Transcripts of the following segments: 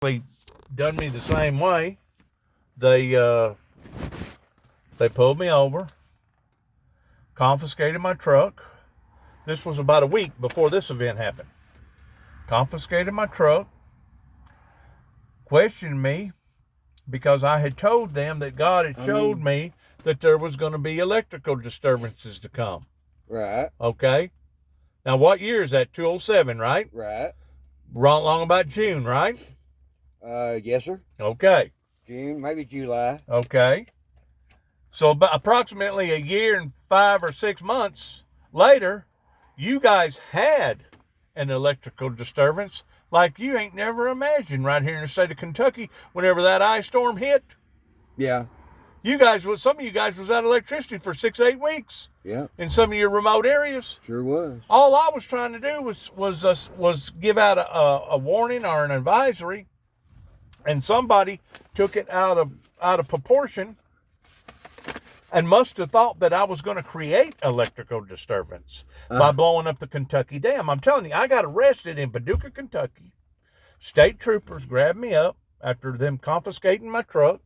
They done me the same way. They pulled me over, confiscated my truck. This was about a week before this event happened. Confiscated my truck, questioned me because I had told them that God had showed me that there was going to be electrical disturbances to come. Right. Okay. Now, what year is that? 207, right? Right. Long about June, right? Yes, sir. Okay. June, maybe July. Okay. So about approximately a year and 5 or 6 months later, you guys had an electrical disturbance like you ain't never imagined right here in the state of Kentucky whenever that ice storm hit. Yeah. Some of you guys was out of electricity for 6, 8 weeks. Yeah. In some of your remote areas. Sure was. All I was trying to do was give out a warning or an advisory, and somebody took it out of proportion and must have thought that I was going to create electrical disturbance by blowing up the Kentucky Dam. I'm telling you, I got arrested in Paducah, Kentucky. State troopers grabbed me up after them confiscating my truck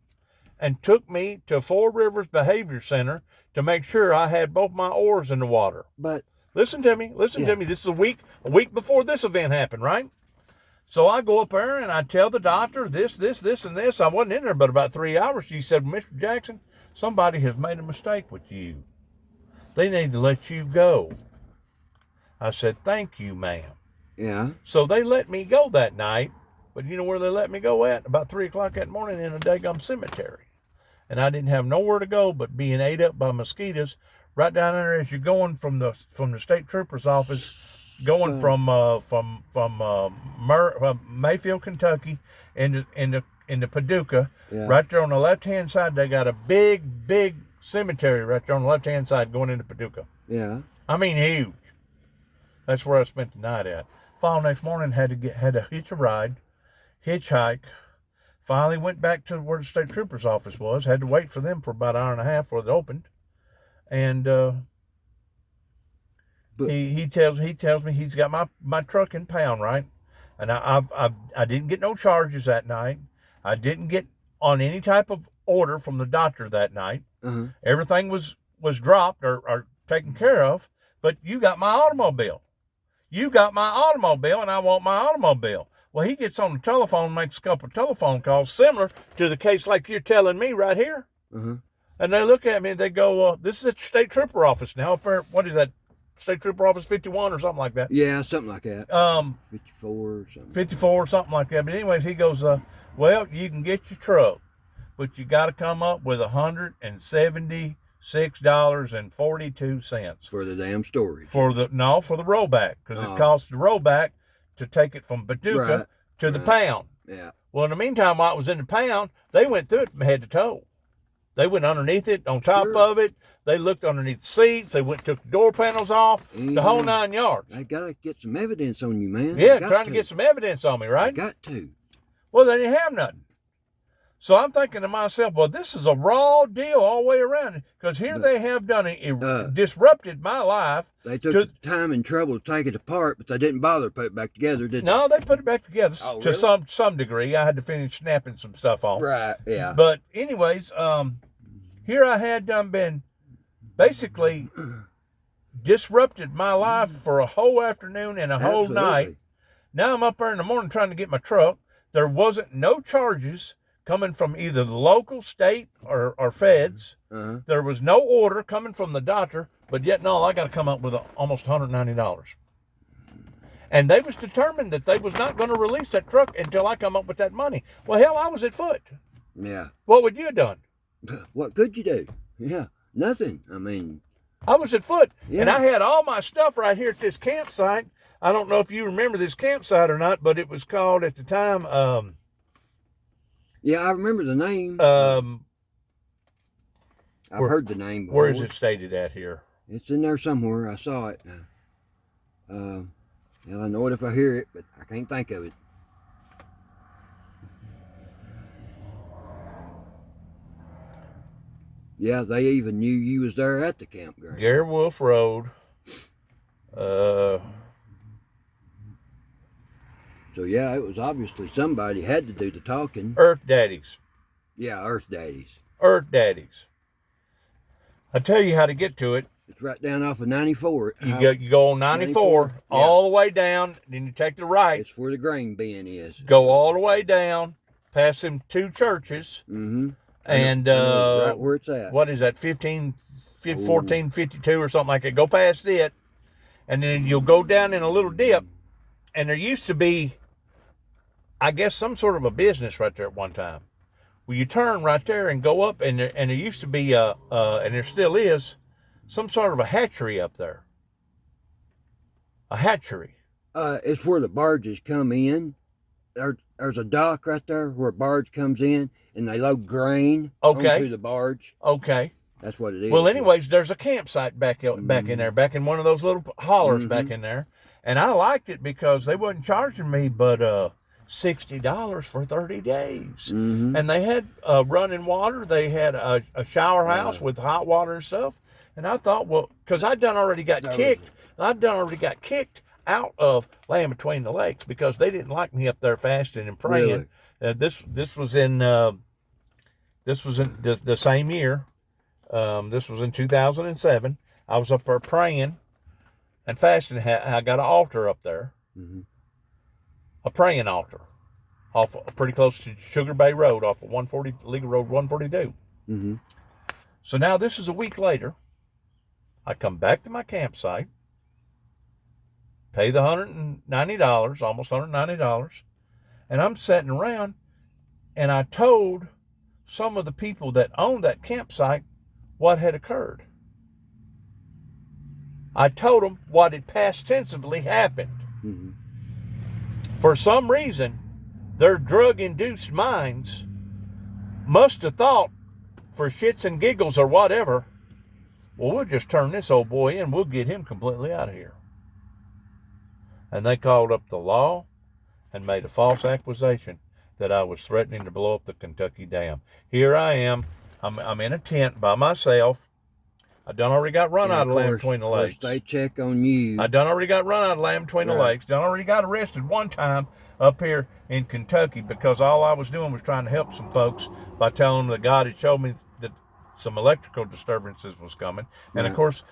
and took me to Four Rivers Behavior Center to make sure I had both my oars in the water. But listen to me. This is a week before this event happened, right? So I go up there and I tell the doctor this, and this. I wasn't in there but about 3 hours. She said, Mr. Jackson, somebody has made a mistake with you. They need to let you go. I said, thank you, ma'am. Yeah. So they let me go that night. But you know where they let me go at? About 3 o'clock that morning in a daggum cemetery. And I didn't have nowhere to go but being ate up by mosquitoes right down there as you're going from the state trooper's office, going from Mayfield, Kentucky, into Paducah. Yeah. Right there on the left-hand side, they got a big cemetery right there on the left-hand side going into Paducah. Yeah. I mean, huge. That's where I spent the night at. Fall next morning, had to hitch a ride, hitchhike. Finally went back to where the state trooper's office was. Had to wait for them for about an hour and a half before they opened. And he tells me he's got my truck in pound, right? And I didn't get no charges that night. I didn't get on any type of order from the doctor that night. Uh-huh. Everything was dropped or taken care of. But you got my automobile. You got my automobile, and I want my automobile. Well, he gets on the telephone, makes a couple of telephone calls, similar to the case like you're telling me right here. Uh-huh. And they look at me and they go, this is a state trooper office now. What is that? State trooper office 51 or something like that. Yeah, something like that. 54 or something. 54 or something like that. But anyways, he goes, well, you can get your truck, but you got to come up with $176.42 for the damn storage. For the rollback, because it costs the rollback to take it from Paducah to the pound. Yeah. Well, in the meantime, while it was in the pound, they went through it from head to toe. They went underneath it, on top of it. They looked underneath the seats. They took the door panels off, the whole 9 yards. I got to get some evidence on you, man. Yeah, trying to get some evidence on me, right? I got to. Well, they didn't have nothing. So I'm thinking to myself, well, this is a raw deal all the way around. Because here they have disrupted my life. They took the time and trouble to take it apart, but they didn't bother to put it back together, did they? No, they put it back together to really? some degree. I had to finish snapping some stuff off. Right, yeah. But anyways, here I had been basically disrupted my life for a whole afternoon and a whole night. Now I'm up there in the morning trying to get my truck. There wasn't no charges coming from either the local, state, or feds. Uh-huh. There was no order coming from the doctor, but yet no, I got to come up with almost $190. And they was determined that they was not going to release that truck until I come up with that money. Well, hell, I was at foot. Yeah. What would you have done? What could you do? Yeah, nothing. I mean, I was at foot, yeah. And I had all my stuff right here at this campsite. I don't know if you remember this campsite or not, but it was called at the time. Yeah, I remember the name. I've heard the name before. Where is it stated at here? It's in there somewhere. I saw it. I know it if I hear it, but I can't think of it. Yeah, they even knew you was there at the campground. Gary Wolf Road. So yeah, it was obviously somebody had to do the talking. Earth daddies. Yeah, Earth Daddies. Earth daddies. I tell you how to get to it. It's right down off of 94. You go on 94 94, all the way down, then you take the right. It's where the grain bin is. Go all the way down, past them two churches, Mm-hmm. and right where it's at. what is that, 1452 or something like that. Go past it, and then you'll go down in a little dip, and there used to be, I guess, some sort of a business right there at one time. Well, you turn right there and go up, and there used to be, and there still is, some sort of a hatchery up there. A hatchery. It's where the barges come in. There's a dock right there where a barge comes in, and they load grain onto the barge. Okay. That's what it is. Well, anyways, there's a campsite back in there, back in one of those little hollers back in there. And I liked it because they wasn't charging me but $60 for 30 days. And they had running water. They had a shower house with hot water and stuff. And I thought, well, because I'd done already got kicked out of Land Between the Lakes because they didn't like me up there fasting and praying. Really? This was in the same year. This was in 2007. I was up there praying and fasting. I got an altar up there, a praying altar, off pretty close to Sugar Bay Road, off of 140 Legal Road 142. So now this is a week later. I come back to my campsite, pay the $190, almost $190, and I'm sitting around, and I told some of the people that owned that campsite what had occurred. I told them what had past tensively happened. For some reason, their drug-induced minds must have thought, for shits and giggles or whatever, well, we'll just turn this old boy in. We'll get him completely out of here. And they called up the law and made a false accusation that I was threatening to blow up the Kentucky Dam. Here I am. I'm in a tent by myself. I done already got run out of Land Between the Lakes. They check on you. I done already got run out of Land Between the Lakes. Done already got arrested one time up here in Kentucky because all I was doing was trying to help some folks by telling them that God had showed me that some electrical disturbances was coming. And of course,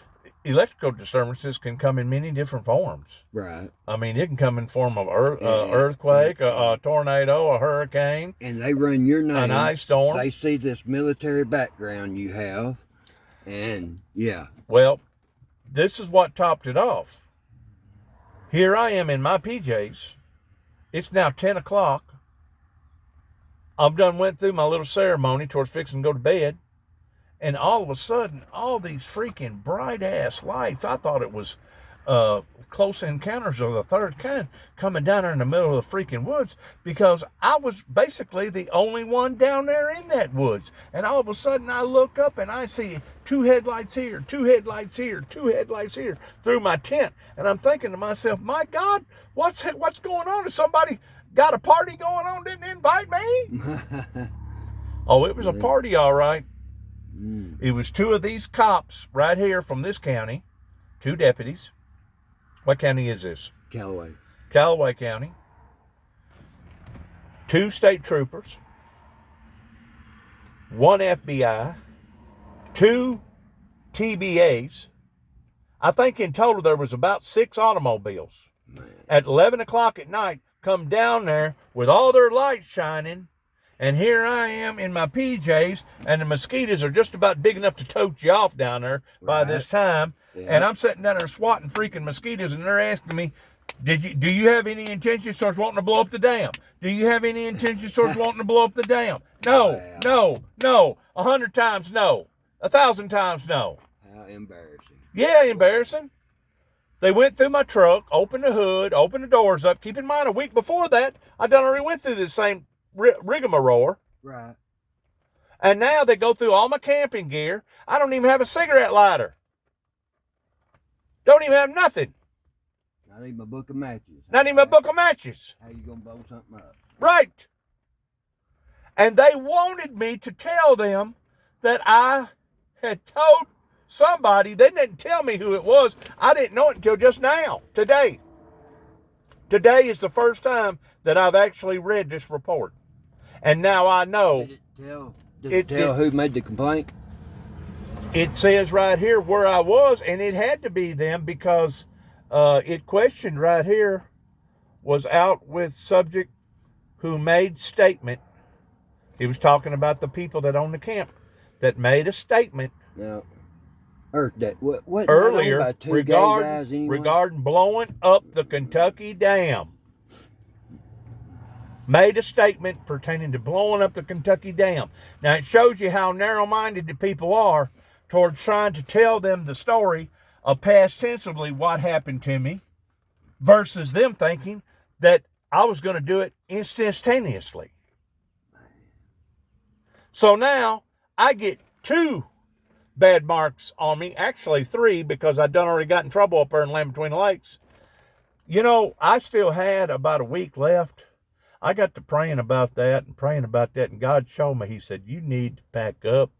electrical disturbances can come in many different forms. Right. I mean, it can come in form of earthquake, a tornado, a hurricane. And they run your name. An ice storm. They see this military background you have. And, yeah. Well, this is what topped it off. Here I am in my PJs. It's now 10 o'clock. I've done went through my little ceremony towards fixing to go to bed. And all of a sudden, all these freaking bright-ass lights, I thought it was Close Encounters of the Third Kind coming down there in the middle of the freaking woods because I was basically the only one down there in that woods. And all of a sudden, I look up and I see two headlights here, two headlights here, two headlights here through my tent. And I'm thinking to myself, my God, what's going on? Is somebody got a party going on, didn't invite me? Oh, it was a party, all right. It was two of these cops right here from this county, two deputies. What county is this? Callaway County. Two state troopers, one FBI, two TBAs. I think in total there was about 6 automobiles. At 11 o'clock at night, come down there with all their lights shining. And here I am in my PJs, and the mosquitoes are just about big enough to tote you off down there by this time. And I'm sitting down there swatting freaking mosquitoes, and they're asking me, do you have any intentions towards wanting to blow up the dam? Do you have any intentions towards wanting to blow up the dam? No, no. 100 times no. 1,000 times no. How embarrassing. Yeah, embarrassing. They went through my truck, opened the hood, opened the doors up. Keep in mind, a week before that, I done already went through this same rigmarole. Right. And now they go through all my camping gear. I don't even have a cigarette lighter. Don't even have nothing. Not even a book of matches. Not even a book of matches. How you gonna blow something up? Right. And they wanted me to tell them that I had told somebody. They didn't tell me who it was. I didn't know it until just now, today. Today is the first time that I've actually read this report. And now I know. Did it tell who made the complaint? It says right here where I was, and it had to be them because it questioned right here, was out with subject who made statement. He was talking about the people that own the camp that made a statement. Now, what earlier anyway? regarding blowing up the Kentucky Dam. Made a statement pertaining to blowing up the Kentucky Dam. Now, it shows you how narrow-minded the people are towards trying to tell them the story of past tensively what happened to me versus them thinking that I was going to do it instantaneously. So now I get 2 bad marks on me, actually 3, because I done already got in trouble up there in Land Between the Lakes. You know, I still had about a week left. I got to praying about that, and God showed me, he said, you need to pack up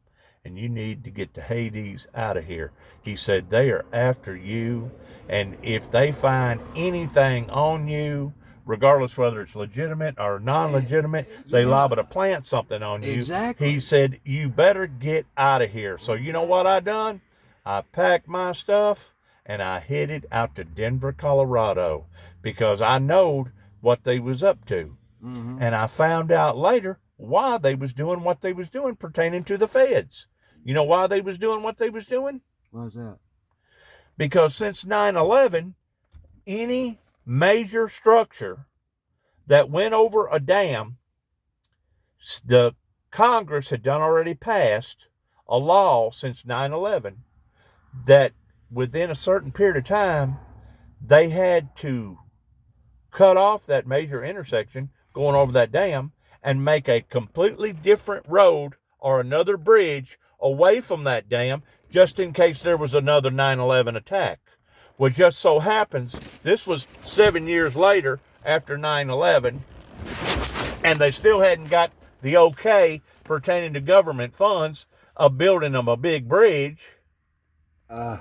and you need to get to Hades out of here. He said, they are after you, and if they find anything on you, regardless whether it's legitimate or non-legitimate, they liable to plant something on you. Exactly. He said, you better get out of here. So you know what I done? I packed my stuff and I headed out to Denver, Colorado, because I knowed what they was up to. Mm-hmm. And I found out later why they was doing what they was doing pertaining to the feds. You know why they was doing what they was doing? Why was that? Because since 9/11, any major structure that went over a dam, the Congress had done already passed a law since 9/11 that within a certain period of time, they had to cut off that major intersection going over that dam and make a completely different road or another bridge away from that dam just in case there was another 9/11 attack. Well, just so happens, this was 7 years later after 9/11, and they still hadn't got the okay pertaining to government funds of building them a big bridge. You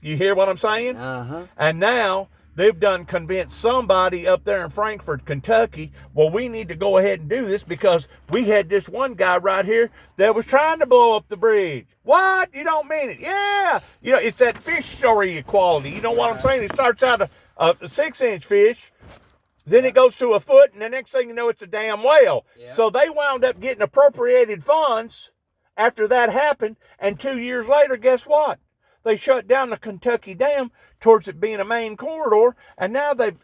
hear what I'm saying? And now they've done convinced somebody up there in Frankfort, Kentucky, well, we need to go ahead and do this because we had this one guy right here that was trying to blow up the bridge. What? You don't mean it? Yeah. You know, it's that fish story equality. You know what I'm saying? It starts out a 6-inch fish, then it goes to a foot, and the next thing you know, it's a damn whale. Yeah. So they wound up getting appropriated funds after that happened, and 2 years later, guess what? They shut down the Kentucky Dam towards it being a main corridor, and now they've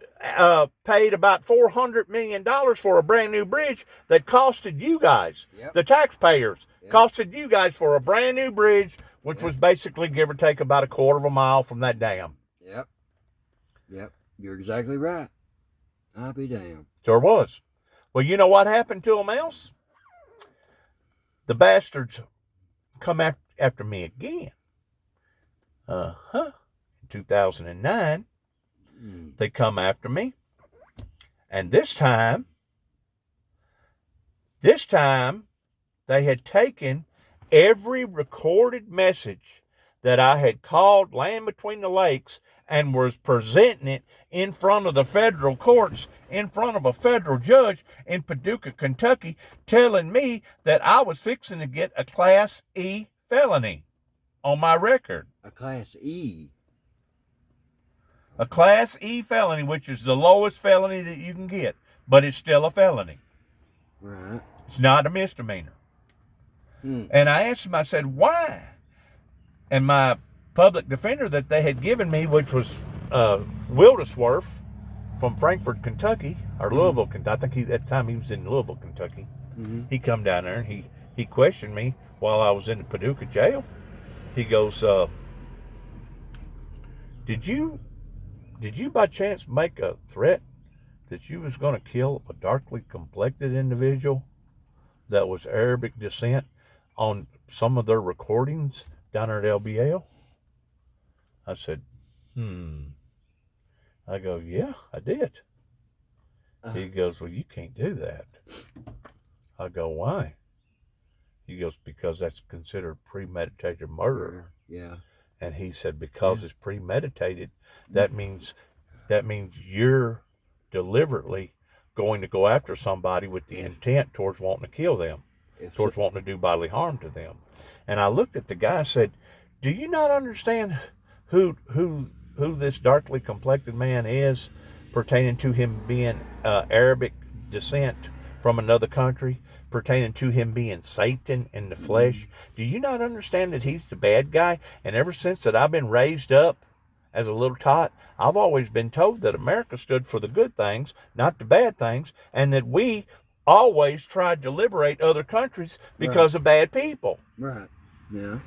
paid about $400 million for a brand new bridge that costed you guys, the taxpayers, costed you guys for a brand new bridge, which was basically give or take about a quarter of a mile from that dam. Yep. You're exactly right. I'll be damned. Sure was. Well, you know what happened to them else? The bastards come after me again. In 2009, they come after me. And this time, they had taken every recorded message that I had called Land Between the Lakes and was presenting it in front of the federal courts, in front of a federal judge in Paducah, Kentucky, telling me that I was fixing to get a Class E felony on my record. A Class E? A Class E felony, which is the lowest felony that you can get, but it's still a felony. Right. It's not a misdemeanor. And I asked him, I said, why? And my public defender that they had given me, which was Wildesworth from Frankfort, Kentucky, or Louisville, Kentucky. I think at the time he was in Louisville, Kentucky. He come down there and he questioned me while I was in the Paducah jail. He goes, did you by chance make a threat that you was going to kill a darkly complected individual that was Arabic descent on some of their recordings down there at LBL? I said, I go, yeah, I did. He goes, well, you can't do that. I go, why? He goes, because that's considered premeditated murder. Yeah. And he said, because it's premeditated, that means you're deliberately going to go after somebody with the intent towards wanting to kill them, towards wanting to do bodily harm to them. And I looked at the guy and said, do you not understand who this darkly complected man is, pertaining to him being Arabic descent from another country, pertaining to him being Satan in the flesh? Do you not understand that he's the bad guy? And ever since that I've been raised up as a little tot, I've always been told that America stood for the good things, not the bad things, and that we always tried to liberate other countries because of bad people. Right. Yeah.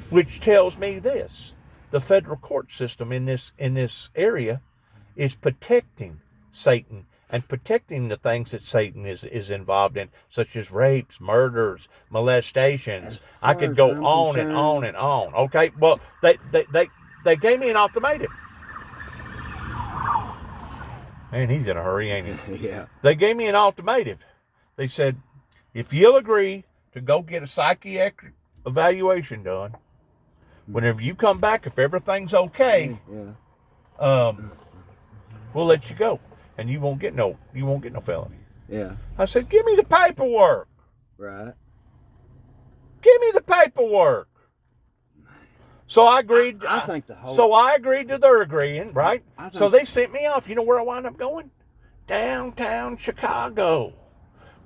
Which tells me this: the federal court system in this area is protecting Satan and protecting the things that Satan is involved in, such as rapes, murders, molestations. I could go on and on and on. Okay, well, they gave me an ultimatum. Man, he's in a hurry, ain't he? Yeah. They gave me an ultimatum. They said, if you'll agree to go get a psychiatric evaluation done, whenever you come back, if everything's okay, we'll let you go, and you won't get no felony. Yeah. I said, give me the paperwork. Right. Give me the paperwork. So I agreed. I think the whole. So I agreed to their agreeing, right? So they sent me off. You know where I wound up going? Downtown Chicago,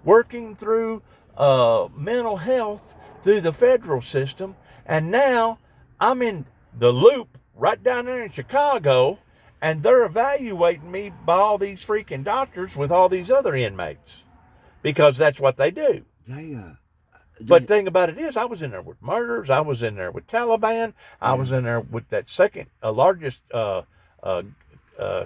working through mental health through the federal system, and now I'm in the loop right down there in Chicago, and they're evaluating me by all these freaking doctors with all these other inmates, because that's what they do. But the thing about it is, I was in there with murders. I was in there with Taliban. I was in there with that second largest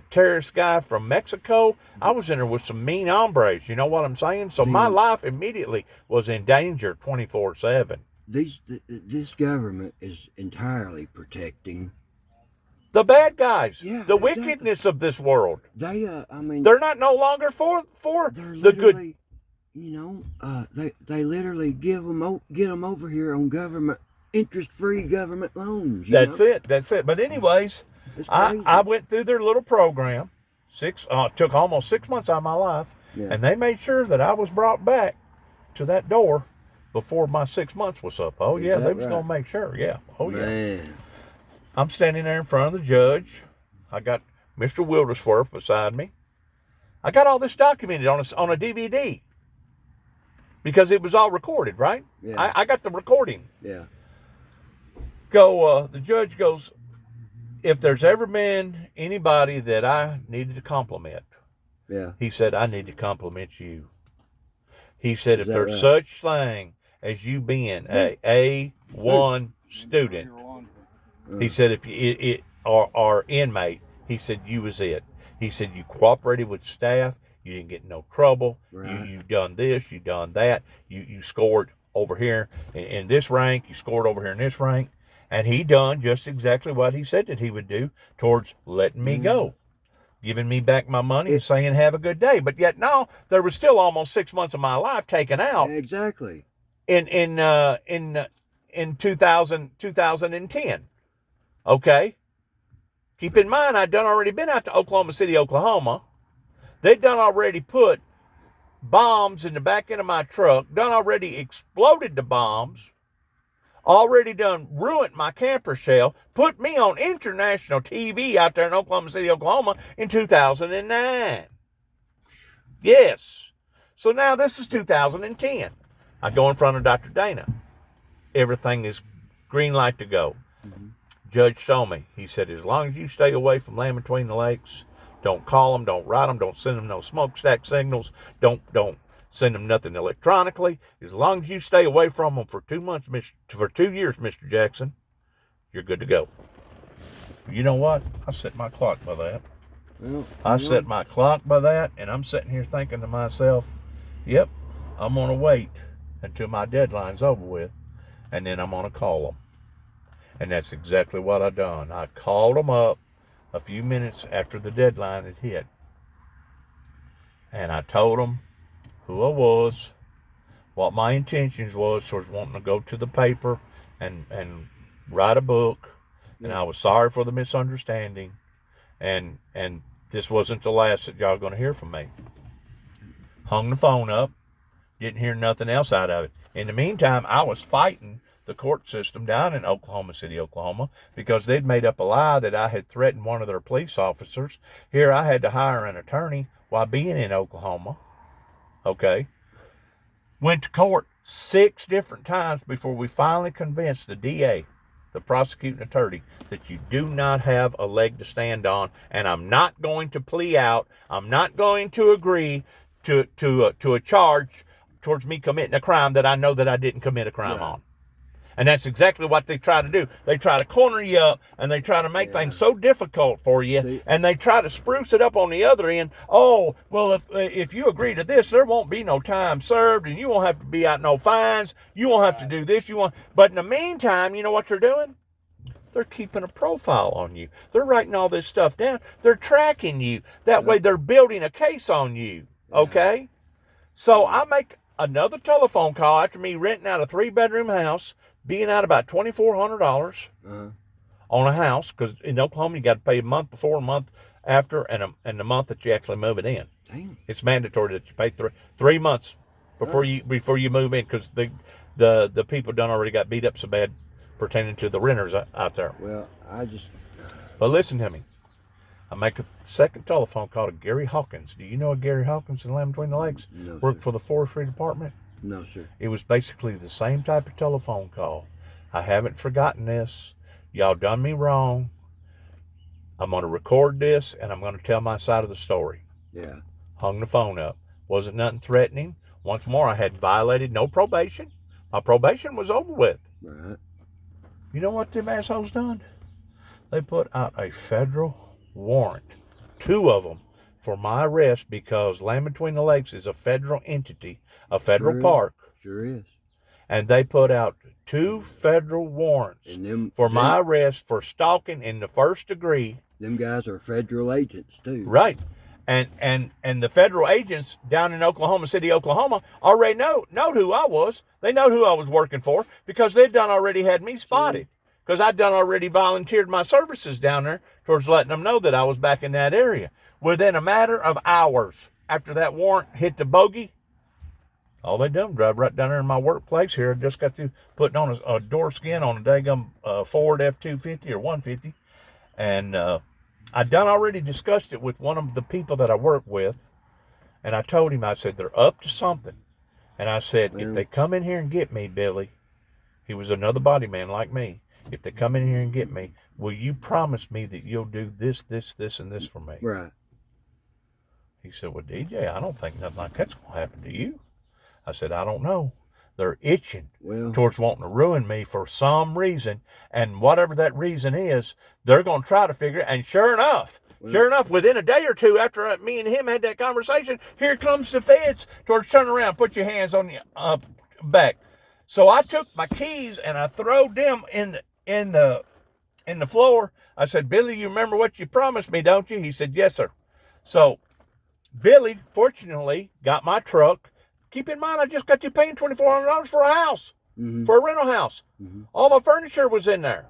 terrorist guy from Mexico. I was in there with some mean hombres. You know what I'm saying? So my life immediately was in danger 24/7. This government is entirely protecting the bad guys, the exactly. Wickedness of this world. They're not no longer for the good. You know, they literally get them over here on government interest-free government loans. That's it. But anyways, I went through their little program. Took almost 6 months out of my life, and they made sure that I was brought back to that door before my 6 months was up. Oh yeah, they was gonna make sure. Yeah. Oh yeah. Man. I'm standing there in front of the judge. I got Mr. Wildesworth beside me. I got all this documented on a DVD. Because it was all recorded, right? Yeah. I got the recording. Yeah. The judge goes, if there's ever been anybody that I needed to compliment, he said, I need to compliment you. He said, if there's such thing as you being a A1 student, he said, if you are inmate, he said, you was it. He said, you cooperated with staff. You didn't get in no trouble. Right. You done this. You done that. You scored over here in this rank. You scored over here in this rank. And he done just exactly what he said that he would do towards letting me go, giving me back my money and saying have a good day. But yet no, there was still almost 6 months of my life taken out. Exactly. In 2010. Okay. Keep in mind, I'd already been out to Oklahoma City, Oklahoma. They'd done already put bombs in the back end of my truck, done already exploded the bombs, already done ruined my camper shell, put me on international TV out there in Oklahoma City, Oklahoma in 2009. Yes. So now this is 2010. I go in front of Dr. Dana. Everything is green light to go. Mm-hmm. Judge told me, he said, as long as you stay away from Land Between the Lakes, don't call them, don't write them, don't send them no smokestack signals, don't send them nothing electronically. As long as you stay away from them for 2 months, for 2 years, Mr. Jackson, you're good to go. You know what? I set my clock by that. I set my clock by that, and I'm sitting here thinking to myself, yep, I'm going to wait until my deadline's over with, and then I'm going to call them. And that's exactly what I done. I called them up a few minutes after the deadline had hit. And I told them who I was, what my intentions was wanting to go to the paper and write a book. And I was sorry for the misunderstanding. And this wasn't the last that y'all going to hear from me. Hung the phone up. Didn't hear nothing else out of it. In the meantime, I was fighting the court system down in Oklahoma City, Oklahoma, because they'd made up a lie that I had threatened one of their police officers. Here I had to hire an attorney while being in Oklahoma. Okay. Went to court 6 different times before we finally convinced the DA, the prosecuting attorney, that you do not have a leg to stand on, and I'm not going to plea out. I'm not going to agree to a charge towards me committing a crime that I know that I didn't commit a crime on. And that's exactly what they try to do. They try to corner you up, and they try to make things so difficult for you, and they try to spruce it up on the other end. Oh, well, if you agree to this, there won't be no time served, and you won't have to be out no fines. You won't have to do this. But in the meantime, you know what they're doing? They're keeping a profile on you. They're writing all this stuff down. They're tracking you. That way they're building a case on you, okay? So I make another telephone call after me renting out a 3-bedroom house, being out about $2,400 on a house, because in Oklahoma you got to pay a month before, a month after, and the month that you actually move it in. Damn. It's mandatory that you pay 3 months before you move in, because the people done already got beat up so bad pertaining to the renters out there. Well, But listen to me. I make a second telephone call to Gary Hawkins. Do you know a Gary Hawkins in Lamb Between the Lakes? No, Worked sir. for the forestry department? No, sir. It was basically the same type of telephone call. I haven't forgotten this. Y'all done me wrong. I'm going to record this, and I'm going to tell my side of the story. Yeah. Hung the phone up. Wasn't nothing threatening. Once more, I had violated no probation. My probation was over with. Right. You know what them assholes done? They put out a federal warrant, 2 of them, for my arrest, because Land Between the Lakes is a federal entity, a federal park. Sure is. And they put out 2 federal warrants for my arrest for stalking in the 1st degree. Them guys are federal agents too. Right. And the federal agents down in Oklahoma City, Oklahoma, already know who I was. They know who I was working for, because they'd done already had me spotted. Because I'd done already volunteered my services down there towards letting them know that I was back in that area. Within a matter of hours after that warrant hit the bogey, all they done, drive right down there in my workplace here. I just got through putting on a door skin on a daggum Ford F-250 or 150. And I'd done already discussed it with one of the people that I work with. And I told him, I said, they're up to something. And I said, if they come in here and get me, Billy, he was another body man like me. If they come in here and get me, will you promise me that you'll do this, this, this, and this for me? Right. He said, well, DJ, I don't think nothing like that's going to happen to you. I said, I don't know. They're itching towards wanting to ruin me for some reason. And whatever that reason is, they're going to try to figure it. And sure enough, within a day or two after me and him had that conversation, here comes the feds towards turn around, put your hands on your back. So I took my keys and I throwed them in the floor. I said, Billy, you remember what you promised me, don't you? He said, yes, sir. So Billy, fortunately, got my truck. Keep in mind, I just got you paying $2,400 for a house, for a rental house. All my furniture was in there.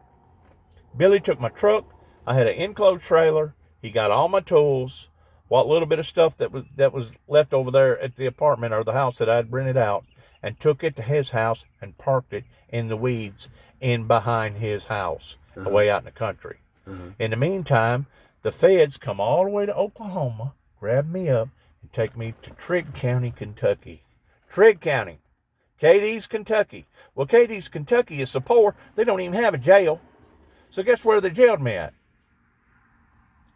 Billy took my truck. I had an enclosed trailer. He got all my tools, what little bit of stuff that was left over there at the apartment or the house that I'd rented out, and took it to his house and parked it in the weeds in behind his house, away out in the country. In the meantime, the feds come all the way to Oklahoma, grab me up, and take me to Trigg County, Kentucky. Trigg County, Cadiz, Kentucky. Well, Cadiz, Kentucky is so poor, they don't even have a jail. So guess where they jailed me at?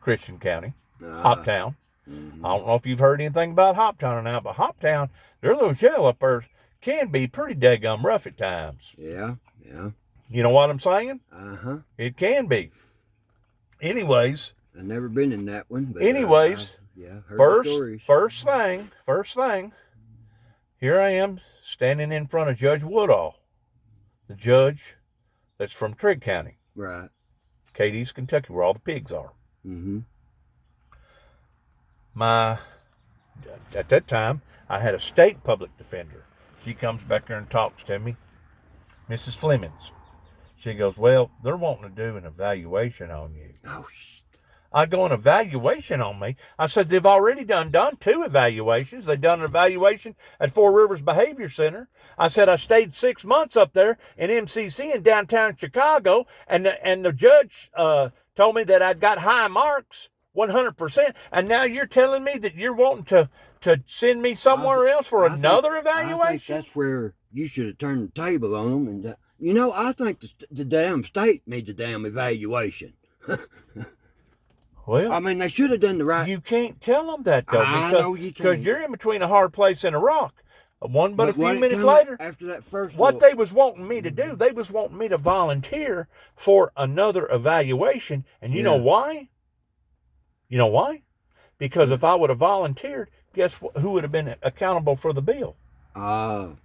Christian County, Hoptown. I don't know if you've heard anything about Hoptown or not, but Hoptown, their little jail up there can be pretty daggum rough at times. Yeah. You know what I'm saying? Uh-huh. It can be. Anyways. I've never been in that one. But anyways, heard first thing, here I am standing in front of Judge Woodall, the judge that's from Trigg County. Right. Cadiz, Kentucky, where all the pigs are. At that time, I had a state public defender. She comes back there and talks to me, Mrs. Flemings. She goes, well, they're wanting to do an evaluation on you. Oh, I go, an evaluation on me? I said, they've already done 2 evaluations. They've done an evaluation at Four Rivers Behavior Center. I said, I stayed 6 months up there in MCC in downtown Chicago, and the judge told me that I'd got high marks, 100%. And now you're telling me that you're wanting to send me somewhere else for another evaluation? I think that's where you should have turned the table on them. And I think the damn state needs a damn evaluation. Well, I mean, they should have done the right. You can't tell them that, though. I know you can't. Because you're in between a hard place and a rock. But a few minutes later, after that first they was wanting me to do, they was wanting me to volunteer for another evaluation. And you know why? You know why? Because if I would have volunteered, guess who would have been accountable for the bill? But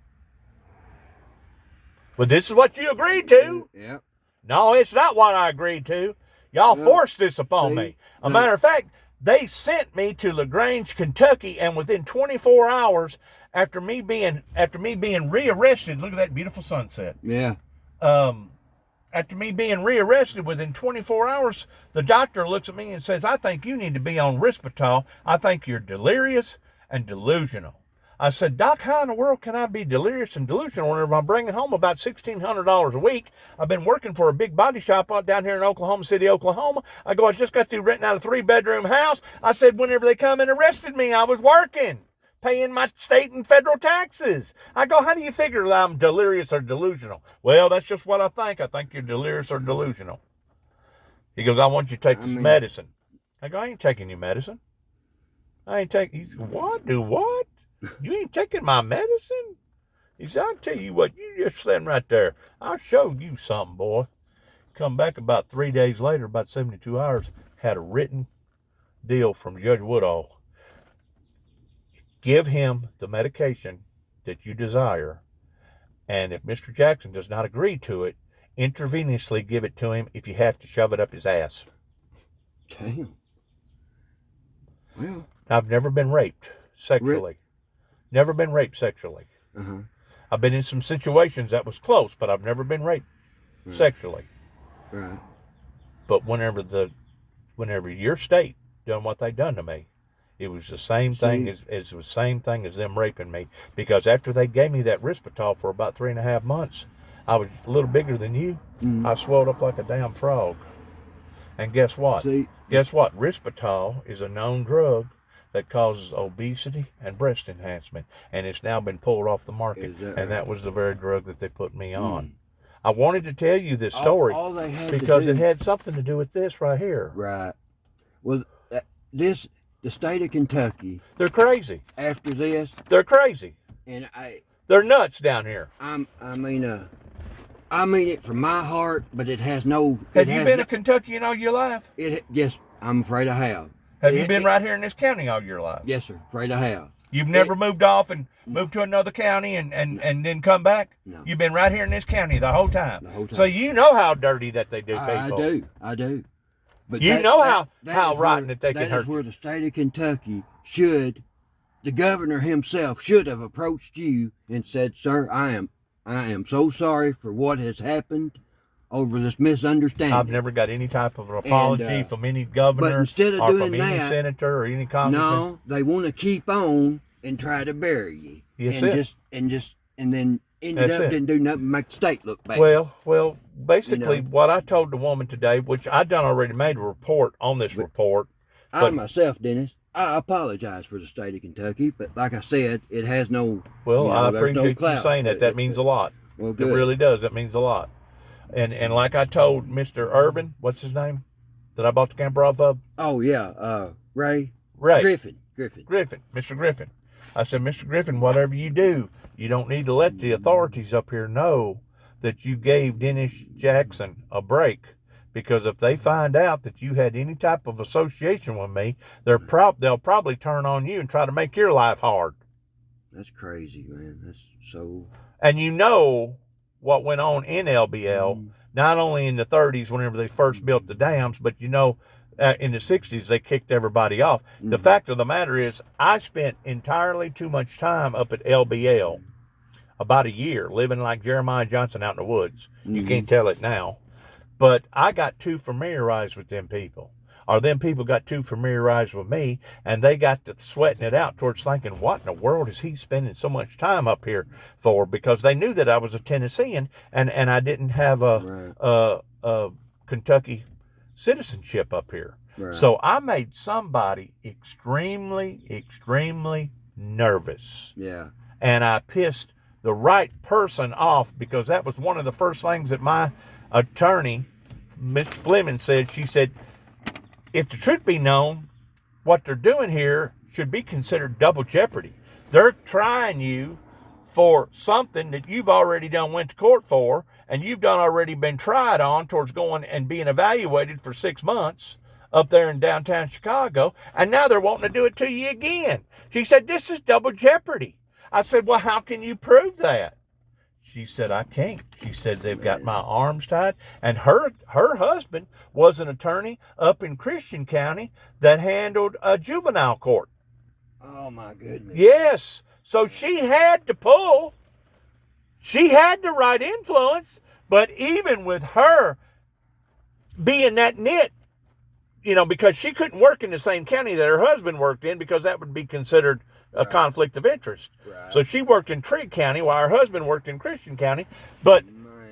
this is what you agreed to. Yeah. No, it's not what I agreed to. Y'all forced this upon me. A matter of fact, they sent me to LaGrange, Kentucky, and within 24 hours after me being rearrested, look at that beautiful sunset. Yeah. After me being rearrested, within 24 hours, the doctor looks at me and says, I think you need to be on Risperdal. I think you're delirious and delusional. I said, Doc, how in the world can I be delirious and delusional whenever I'm bringing home about $1,600 a week? I've been working for a big body shop down here in Oklahoma City, Oklahoma. I go, I just got through renting out a 3-bedroom house. I said, whenever they come and arrested me, I was working, paying my state and federal taxes. I go, how do you figure that I'm delirious or delusional? Well, that's just what I think. I think you're delirious or delusional. He goes, I want you to take this medicine. I go, I ain't taking your medicine. I ain't taking. He said, what? Do what? You ain't taking my medicine? He said, I'll tell you what, you just stand right there. I'll show you something, boy. Come back about 3 days later, about 72 hours, had a written deal from Judge Woodall. Give him the medication that you desire, and if Mr. Jackson does not agree to it, intravenously give it to him if you have to shove it up his ass. Damn. Well, I've never been raped sexually. Never been raped sexually. Uh-huh. I've been in some situations that was close, but I've never been raped sexually. Right. But whenever your state done what they done to me, it was the same thing as the same thing as them raping me. Because after they gave me that Risperdal for about 3.5 months, I was a little bigger than you. Mm-hmm. I swelled up like a damn frog. And guess what? Guess what? Risperdal is a known drug that causes obesity and breast enhancement, and it's now been pulled off the market. That was the very drug that they put me on. I wanted to tell you this story because it had something to do with this right here. Right. Well, the state of Kentucky. They're crazy. After this. They're crazy. And they're nuts down here. I mean it from my heart, but it has no. Have you been to Kentucky in all your life? Yes, I'm afraid I have. Have you been right here in this county all your life? Yes, sir. Afraid I have. You've never moved off and moved to another county and then come back? No. You've been right here in this county the whole time. So you know how dirty that they do people. I do. But you know how rotten that they can hurt you. That is where the state of Kentucky the governor himself should have approached you and said, sir, I am so sorry for what has happened over this misunderstanding. I've never got any type of apology from any governor, but instead of doing from any senator or any congressman. No, they want to keep on and try to bury you. And then ended up didn't do nothing, make the state look bad. Well, basically what I told the woman today, which I done already made a report on this report. I myself, Dennis, I apologize for the state of Kentucky, but like I said, it has no. Well, I appreciate you saying that. That means a lot. Well, good. It really does. That means a lot. And like I told Mr. Irvin, what's his name, that I bought the camper off of? Oh yeah, Ray. Griffin. Mr. Griffin. I said, Mr. Griffin, whatever you do, you don't need to let the authorities up here know that you gave Dennis Jackson a break. Because if they find out that you had any type of association with me, they'll probably turn on you and try to make your life hard. That's crazy, man. That's so. And you know what went on in LBL, not only in the 30s whenever they first built the dams, but in the 60s they kicked everybody off. The fact of the matter is, I spent entirely too much time up at LBL, about a year, living like Jeremiah Johnson out in the woods. You can't tell it now. But I got too familiarized with them people. or them people got too familiarized with me, and they got to sweating it out towards thinking, what in the world is he spending so much time up here for? Because they knew that I was a Tennessean, and I didn't have a Kentucky citizenship up here. Right. So I made somebody extremely, extremely nervous. Yeah. And I pissed the right person off, because that was one of the first things that my attorney, Ms. Fleming, said. She said, if the truth be known, what they're doing here should be considered double jeopardy. They're trying you for something that you've already done went to court for, and you've done already been tried on towards going and being evaluated for 6 months up there in downtown Chicago, and now they're wanting to do it to you again. She said, this is double jeopardy. I said, well, how can you prove that? She said, I can't. She said, they've got my arms tied. And her husband was an attorney up in Christian County that handled a juvenile court. Oh, my goodness. Yes. So she had to pull. She had the right influence. But even with her being that nit, because she couldn't work in the same county that her husband worked in, because that would be considered a conflict of interest. Right. So she worked in Trigg County while her husband worked in Christian County. But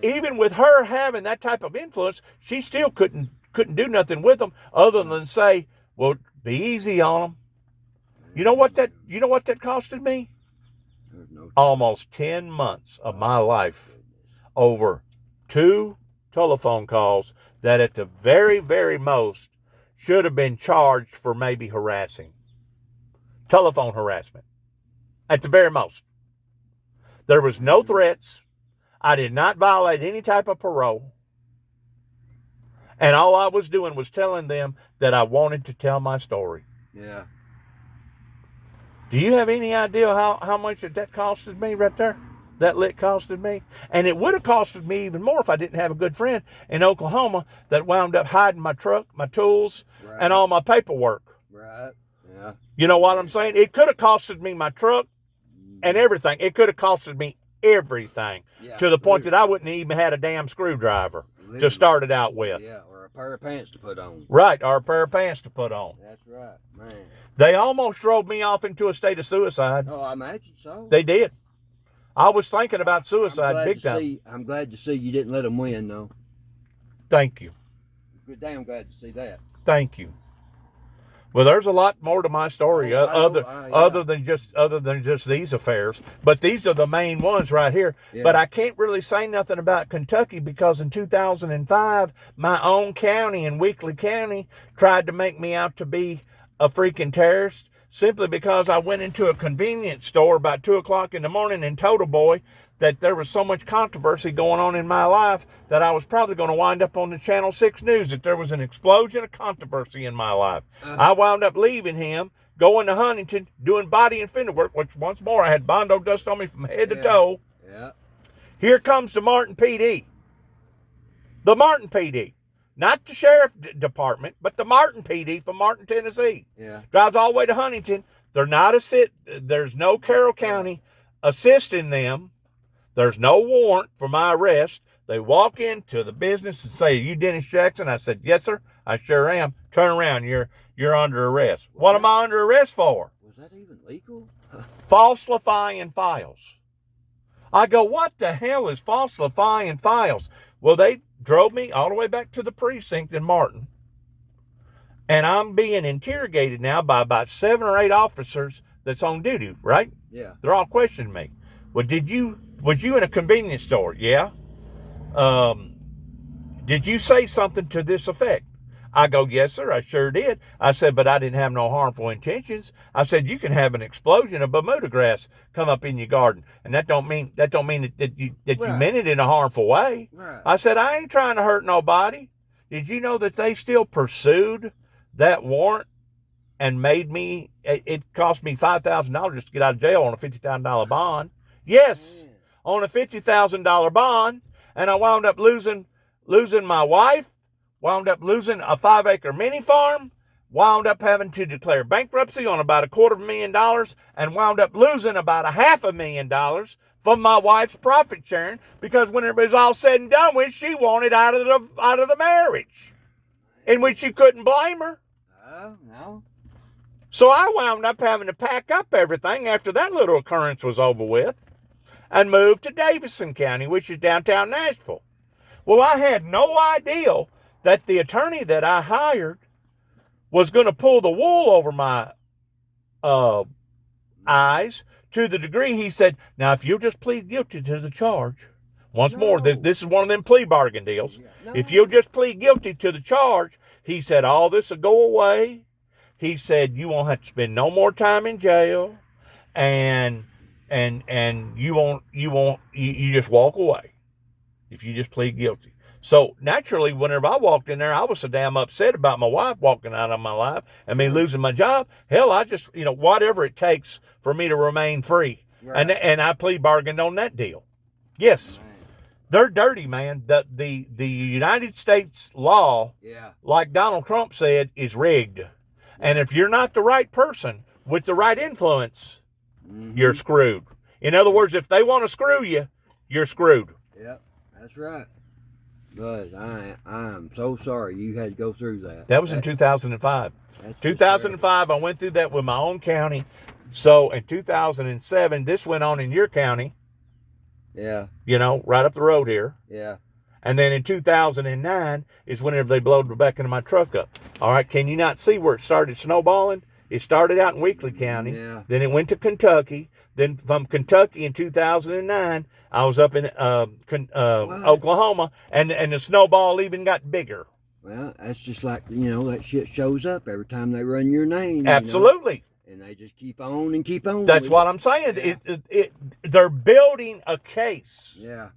even with her having that type of influence, she still couldn't do nothing with them other than say, well, be easy on them. You know what that costed me? Almost 10 months of my life over 2 telephone calls that at the very, very most should have been charged for maybe harassing. Telephone harassment. At the very most. There was no threats. I did not violate any type of parole. And all I was doing was telling them that I wanted to tell my story. Yeah. Do you have any idea how much that costed me right there? That lick costed me. And it would have costed me even more if I didn't have a good friend in Oklahoma that wound up hiding my truck, my tools, and all my paperwork. Right. Yeah. You know what I'm saying? It could have costed me my truck and everything. It could have costed me everything, to the point that I wouldn't even had a damn screwdriver to start it out with. Yeah, or a pair of pants to put on. Right, or a pair of pants to put on. That's right, man. They almost drove me off into a state of suicide. Oh, I imagine so. They did. I was thinking about suicide big time. I'm glad to see you didn't let them win, though. Thank you. Good damn glad to see that. Thank you. Well, there's a lot more to my story other than just these affairs, but these are the main ones right here. Yeah. But I can't really say nothing about Kentucky because in 2005, my own county in Weakley County tried to make me out to be a freaking terrorist simply because I went into a convenience store about 2 o'clock in the morning and told a boy that there was so much controversy going on in my life that I was probably going to wind up on the Channel 6 News, that there was an explosion of controversy in my life. I wound up leaving him, going to Huntington, doing body and fender work, which once more I had Bondo dust on me from head to toe. Yeah. Here comes the Martin PD. The Martin PD. Not the sheriff department, but the Martin PD from Martin, Tennessee. Yeah. Drives all the way to Huntington. They're not there's no Carroll County assisting them. There's no warrant for my arrest. They walk into the business and say, "Are you Dennis Jackson?" I said, "Yes, sir. I sure am." Turn around. You're under arrest. What am I under arrest for? Was that even legal? Falsifying files. I go, what the hell is falsifying files? Well, they drove me all the way back to the precinct in Martin. And I'm being interrogated now by about 7 or 8 officers that's on duty, right? Yeah. They're all questioning me. Well, was you in a convenience store? Yeah. Did you say something to this effect? I go, yes, sir, I sure did. I said, but I didn't have no harmful intentions. I said, you can have an explosion of Bermuda grass come up in your garden, and that don't mean that you meant it in a harmful way. Right. I said, I ain't trying to hurt nobody. Did you know that they still pursued that warrant and made me? It cost me $5,000 just to get out of jail on a $50,000 bond. Yes, on a $50,000 bond, and I wound up losing my wife. Wound up losing a 5-acre mini farm, wound up having to declare bankruptcy on about $250,000, and wound up losing about $500,000 from my wife's profit sharing, because when it was all said and done with, she wanted out of the marriage, in which you couldn't blame her. No. So I wound up having to pack up everything after that little occurrence was over with and move to Davison County, which is downtown Nashville. Well, I had no idea that the attorney that I hired was going to pull the wool over my eyes to the degree he said, now, if you'll just plead guilty to the charge, once more, this is one of them plea bargain deals. No. If you'll just plead guilty to the charge, he said, all this will go away. He said, you won't have to spend no more time in jail, and you just walk away if you just plead guilty. So naturally, whenever I walked in there, I was so damn upset about my wife walking out of my life and me losing my job. Hell, I just, whatever it takes for me to remain free. Right. And I plea bargained on that deal. Yes. Man. They're dirty, man. The United States law, Yeah. like Donald Trump said, is rigged. And if you're not the right person with the right influence, you're screwed. In other words, if they want to screw you, you're screwed. Yep, that's right. But I'm so sorry you had to go through that. That was in 2005. That's 2005, I went through that with my own county. So in 2007, this went on in your county, Yeah, right up the road here. yeah. And then in 2009 is whenever they blowed the back of my truck up. All right, can you not see where it started snowballing? It started out in Weakley County. Yeah. Then it went to Kentucky. Then from Kentucky in 2009, I was up in Oklahoma, and the snowball even got bigger. Well, that's just like, that shit shows up every time they run your name. Absolutely. And they just keep on and keep on. That's what I'm saying. Yeah. They're building a case Yeah.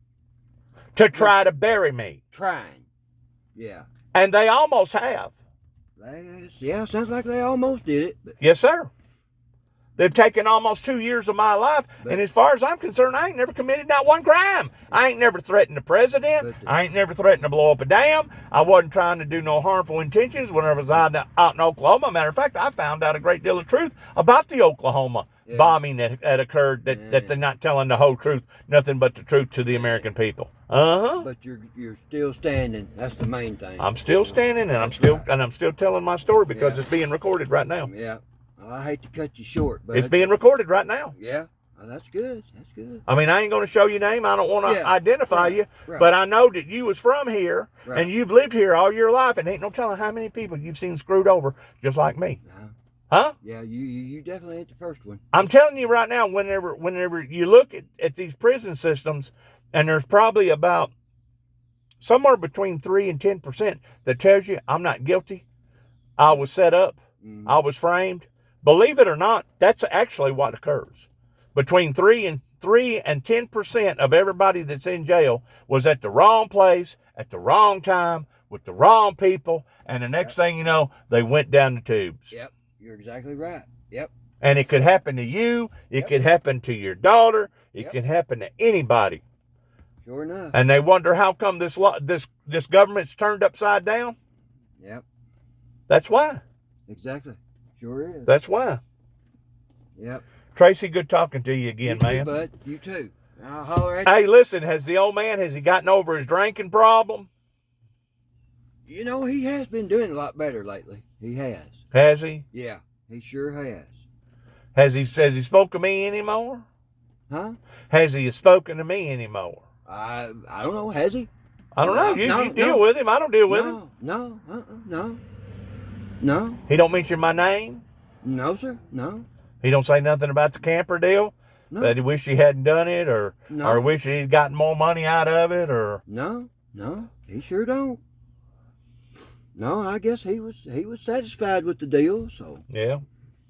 to try to bury me. Trying. Yeah. And they almost have. Sounds like they almost did it. But Yes, sir. They've taken almost 2 years of my life, and as far as I'm concerned, I ain't never committed not one crime. I ain't never threatened the president. I ain't never threatened to blow up a dam. I wasn't trying to do no harmful intentions whenever I was out in Oklahoma. Matter of fact, I found out a great deal of truth about the Oklahoma bombing that occurred, that they're not telling the whole truth, nothing but the truth to the American people. But you're still standing. That's the main thing. I'm still standing, and I'm still telling my story because it's being recorded right now. Yeah. Well, I hate to cut you short, but It's being recorded right now. Yeah. Oh, that's good. That's good. I mean, I ain't going to show your name. I don't want to identify you. Right. But I know that you was from here, Right. and you've lived here all your life, and ain't no telling how many people you've seen screwed over just like me. Huh? Yeah, you definitely ain't the first one. I'm telling you right now, whenever you look at these prison systems, and there's probably about somewhere between 3 and 10% that tells you I'm not guilty. I was set up. Mm-hmm. I was framed. Believe it or not, that's actually what occurs. Between 3 and 10% of everybody that's in jail was at the wrong place, at the wrong time, with the wrong people, and the next thing you know, they went down the tubes. Yep, you're exactly right. Yep. And it could happen to you. It could happen to your daughter. It Yep. could happen to anybody. Sure enough. And they wonder how come this government's turned upside down. Yep. That's why. Exactly. Sure is. That's why. Yep. Tracy, good talking to you again, you man. too, bud. You too. I'll holler at Hey, listen, has the old man, has he gotten over his drinking problem? you. He has been doing a lot better lately. He has. Has he? Yeah, he sure has. Has he spoke to me anymore? Huh? Has he spoken to me anymore? I don't know. Has he? I don't know. No, You deal with him. I don't deal with him. No. No. He don't mention my name. No, sir. No. He don't say nothing about the camper deal. No. That he wish he hadn't done it, or No. wish he'd gotten more money out of it, or No. He sure don't. No, I guess he was satisfied with the deal. So yeah.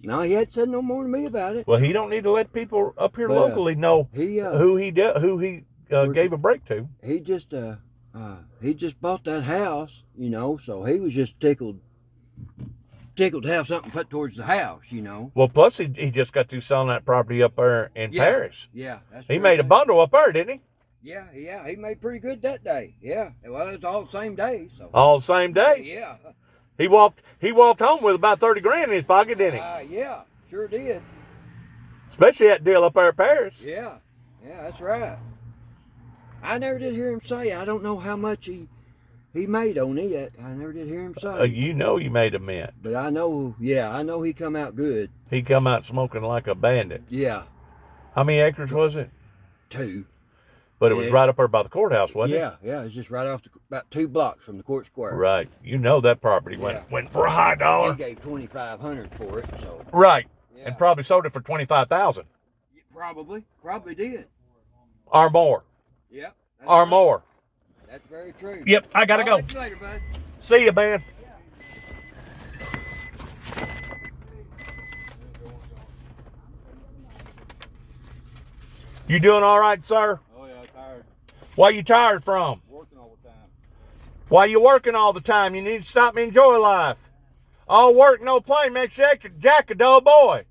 no, he hadn't said no more to me about it. Well, he don't need to let people up here Well, locally know He who he gave a break to. he just bought that house, so he was just tickled to have something put towards the house, Well, plus he just got through selling that property up there in Paris. Yeah, that's He true. made a bundle up there, didn't he? Yeah, he made pretty good that day. Yeah, well, it's all the same day, so. All the same day. Yeah. He walked home with about 30 grand in his pocket, didn't he? Yeah, sure did. Especially that deal up there at Paris. Yeah, that's right. I never did hear him say. I don't know how much he he made on it. I never did hear him say. You know you made a mint. But I know, yeah, I know he come out good. He come out smoking like a bandit. Yeah, How many acres was it? 2. But it was Yeah. right up there by the courthouse, wasn't Yeah, yeah, it's just right off about 2 blocks from the court square. it? Right. You know that property went for a high He dollar. gave $2,500 for it, so Right. yeah. And probably sold it for 25,000 probably did. or more. Yep. That's Or right. more. That's very true. Yep, I gotta I'll go. let you later, bud. See you, man. You doing all right, sir? Oh yeah, tired. Why you tired from? Working all the time. Why you working all the time? You need to stop and enjoy life. All work, no play makes Jack a dull boy.